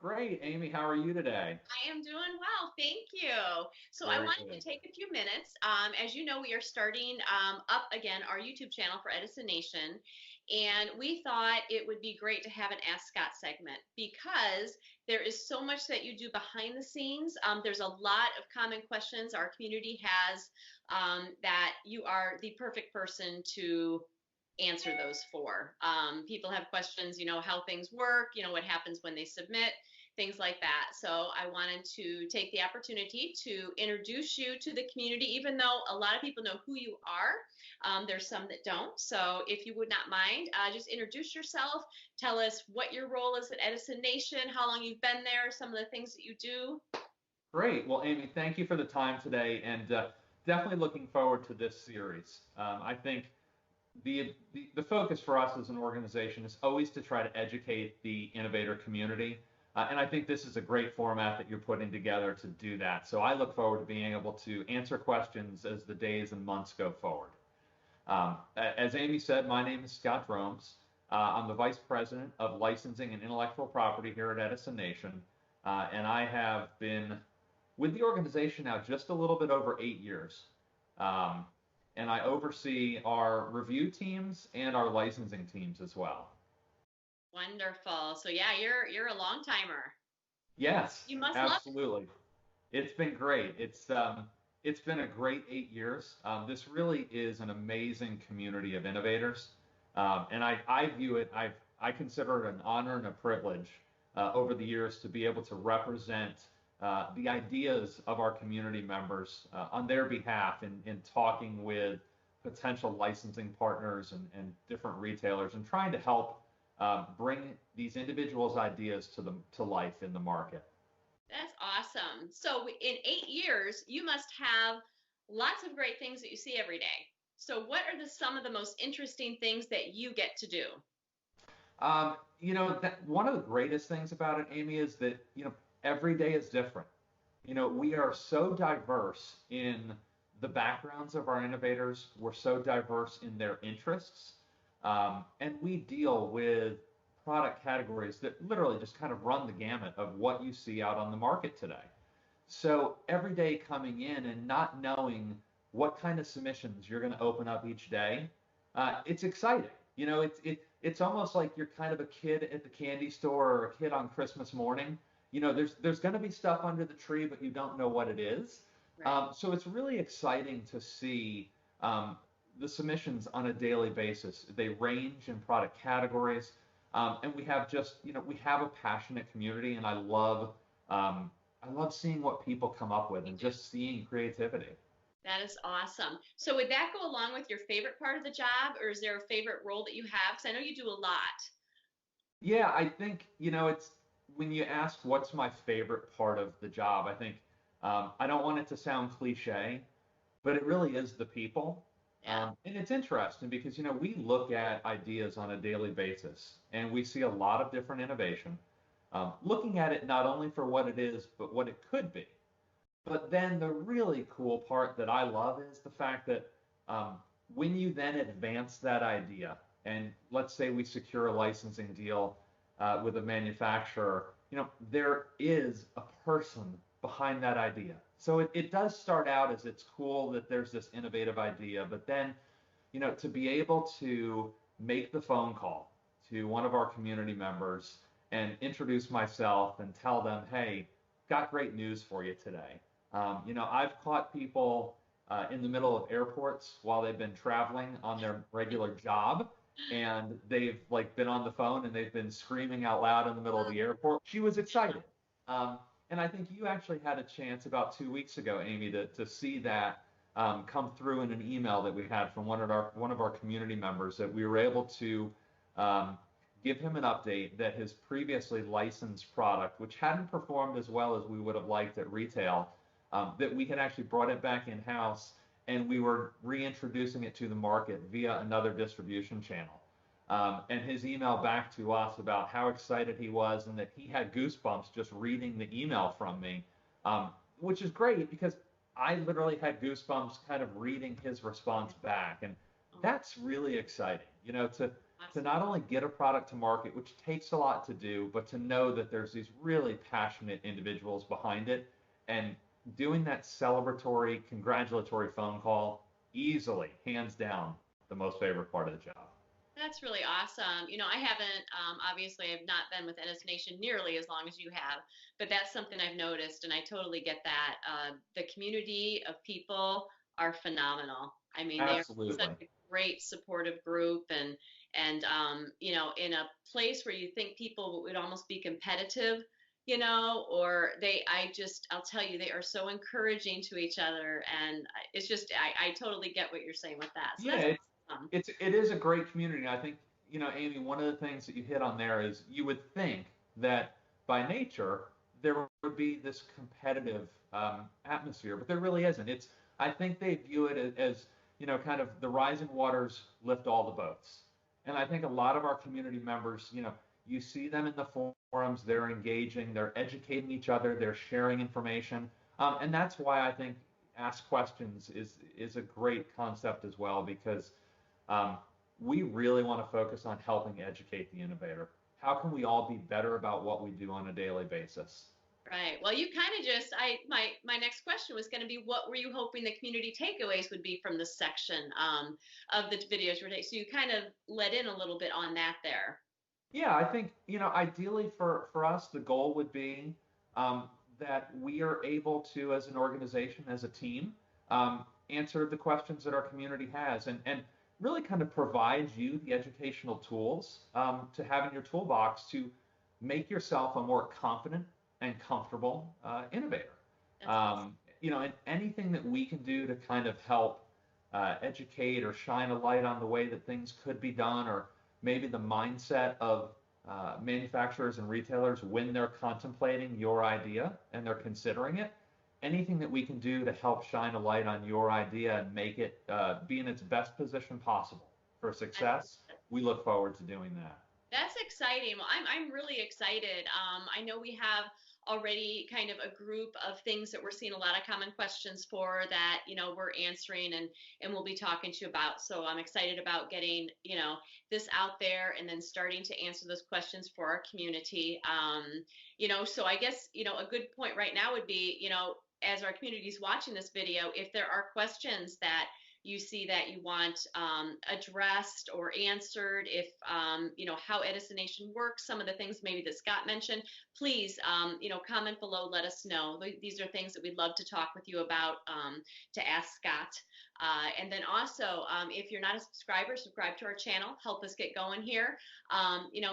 Great, Amy. How are you today? I am doing well, thank you. So I Very wanted to good. take a few minutes. As you know, we are starting up again our YouTube channel for Edison Nation, and we thought it would be great to have an Ask Scott segment because there is so much that you do behind the scenes. There's a lot of common questions our community has that you are the perfect person to answer those for. People have questions, how things work, what happens when they submit, things like that. So I wanted to take the opportunity to introduce you to the community, even though a lot of people know who you are. There's some that don't. So if you would not mind, just introduce yourself. Tell us what your role is at Edison Nation, how long you've been there, some of the things that you do. Great. Well, Amy, thank you for the time today, and definitely looking forward to this series. I think the focus for us as an organization is always to try to educate the innovator community. And I think this is a great format that you're putting together to do that. So I look forward to being able to answer questions as the days and months go forward. As Amy said, my name is Scott Dromms. I'm the Vice President of Licensing and Intellectual Property here at Edison Nation. And I have been with the organization now just a little bit over 8 years. Um, and I oversee our review teams and our licensing teams as well. Wonderful. So yeah, you're a long timer. Yes, You must love it. absolutely. It's been great. It's been a great 8 years. This really is an amazing community of innovators, and I view it. I consider it an honor and a privilege over the years to be able to represent the ideas of our community members on their behalf in talking with potential licensing partners and different retailers and trying to help bring these individuals' ideas to life in the market. That's awesome. So in 8 years, you must have lots of great things that you see every day. So what are some of the most interesting things that you get to do? That one of the greatest things about it, Amy, is that, every day is different. We are so diverse in the backgrounds of our innovators. We're so diverse in their interests. And we deal with product categories that literally just kind of run the gamut of what you see out on the market today. So every day coming in and not knowing what kind of submissions you're going to open up each day, it's exciting. It's almost like you're kind of a kid at the candy store or a kid on Christmas morning. There's going to be stuff under the tree, but you don't know what it is. Right. So it's really exciting to see the submissions on a daily basis. They range in product categories, and we have a passionate community, and I love seeing what people come up with and just seeing creativity. That is awesome. So would that go along with your favorite part of the job, or is there a favorite role that you have? Because I know you do a lot. Yeah, I think, it's when you ask what's my favorite part of the job, I think I don't want it to sound cliche, but it really is the people. Yeah. And it's interesting because, we look at ideas on a daily basis and we see a lot of different innovation, looking at it not only for what it is, but what it could be. But then the really cool part that I love is the fact that when you then advance that idea, and let's say we secure a licensing deal with a manufacturer, there is a person behind that idea. So it does start out as it's cool that there's this innovative idea, but then, to be able to make the phone call to one of our community members and introduce myself and tell them, hey, got great news for you today. I've caught people in the middle of airports while they've been traveling on their regular job, and they've like been on the phone and they've been screaming out loud in the middle of the airport. She was excited. Um, and I think you actually had a chance about 2 weeks ago, Amy, to see that come through in an email that we had from one of our community members that we were able to um, give him an update that his previously licensed product, which hadn't performed as well as we would have liked at retail, that we had actually brought it back in-house and we were reintroducing it to the market via another distribution channel. And his email back to us about how excited he was and that he had goosebumps just reading the email from me, which is great because I literally had goosebumps kind of reading his response back. And Oh, that's really exciting, to Awesome. not only get a product to market, which takes a lot to do, but to know that there's these really passionate individuals behind it, and doing that celebratory, congratulatory phone call, easily, hands down, the most favorite part of the job. That's really awesome. I haven't, obviously, I've not been with Edison Nation nearly as long as you have, but that's something I've noticed, and I totally get that. The community of people are phenomenal. I mean, they are such Absolutely. a great supportive group, and in a place where you think people would almost be competitive, or I'll tell you, they are so encouraging to each other, and it's just, I totally get what you're saying with that. So Yeah, that's awesome. it is a great community. I think, Aimee, one of the things that you hit on there is you would think that by nature there would be this competitive atmosphere, but there really isn't. I think they view it as, kind of the rising waters lift all the boats. And I think a lot of our community members, you see them in the forums, they're engaging, they're educating each other, they're sharing information. And that's why I think ask questions is a great concept as well, because um, we really want to focus on helping educate the innovator. How can we all be better about what we do on a daily basis? Right. Well, you kind of just my next question was going to be, what were you hoping the community takeaways would be from this section of the videos we're taking? So you kind of let in a little bit on that there. Yeah, I think, ideally for us, the goal would be um, that we are able to, as an organization, as a team, answer the questions that our community has, and really kind of provide you the educational tools to have in your toolbox to make yourself a more confident and comfortable innovator. That's awesome. And anything that we can do to kind of help educate or shine a light on the way that things could be done, or maybe the mindset of manufacturers and retailers when they're contemplating your idea and they're considering it. Anything that we can do to help shine a light on your idea and make it be in its best position possible for success, we look forward to doing that. That's exciting. Well, I'm really excited. I know we have already kind of a group of things that we're seeing a lot of common questions for that, we're answering and we'll be talking to you about. So I'm excited about getting, this out there and then starting to answer those questions for our community. So I guess, a good point right now would be, as our community is watching this video, if there are questions that you see that you want addressed or answered, if how Edison Nation works, some of the things maybe that Scott mentioned, please comment below, let us know. These are things that we'd love to talk with you about, to ask Scott. And then also, if you're not a subscriber, subscribe to our channel, help us get going here.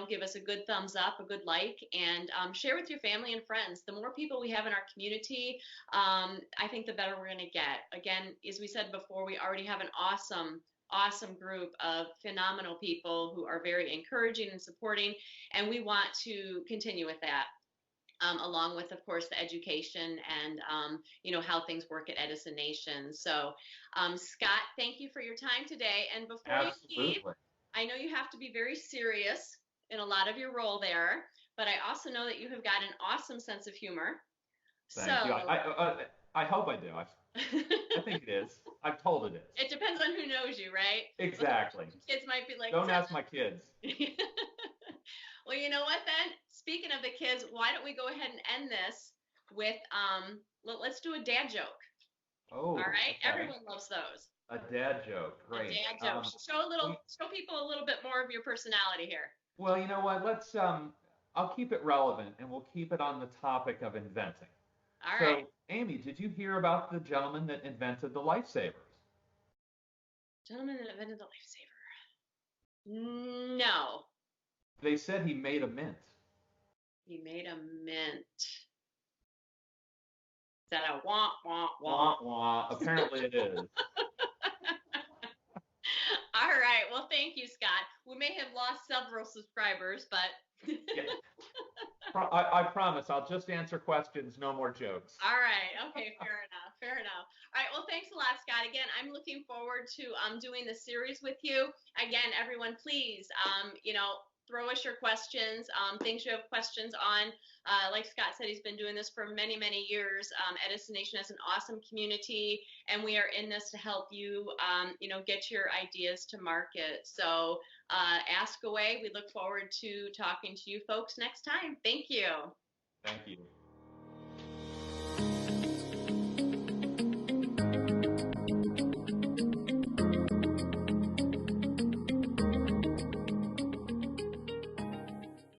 Give us a good thumbs up, a good like, and share with your family and friends. The more people we have in our community, I think the better we're going to get. Again, as we said before, we already have an awesome group of phenomenal people who are very encouraging and supporting, and we want to continue with that. Along with, of course, the education and how things work at Edison Nation. So, Scott, thank you for your time today. And before you leave, Absolutely. I know you have to be very serious in a lot of your role there, but I also know that you have got an awesome sense of humor. Thank you. So, I hope I do. I think it is. I'm told it is. it depends on who knows you, right? Exactly. Kids might be like, Don't ask my kids. well, you know what then? Speaking of the kids, why don't we go ahead and end this with let's do a dad joke. All Oh, right? okay. Everyone loves those. A dad joke. A Great. dad joke. Show people a little bit more of your personality here. Well, you know what? I'll keep it relevant and we'll keep it on the topic of inventing. All right. So, Aimee, did you hear about the gentleman that invented the lifesavers? Gentleman that invented the lifesaver. No. They said he made a mint. He made a mint. Is that a wah, wah, wah? Wah, wah. Apparently it is. All right. Well, thank you, Scott. We may have lost several subscribers, but. Yeah. I promise I'll just answer questions, no more jokes. All right. Okay. Fair enough. Fair enough. All right. Well, thanks a lot, Scott. Again, I'm looking forward to doing the series with you. Again, everyone, please, throw us your questions, things you have questions on. Like Scott said, he's been doing this for many, many years. Edison Nation has an awesome community, and we are in this to help you, get your ideas to market. So ask away. We look forward to talking to you folks next time. Thank you. Thank you.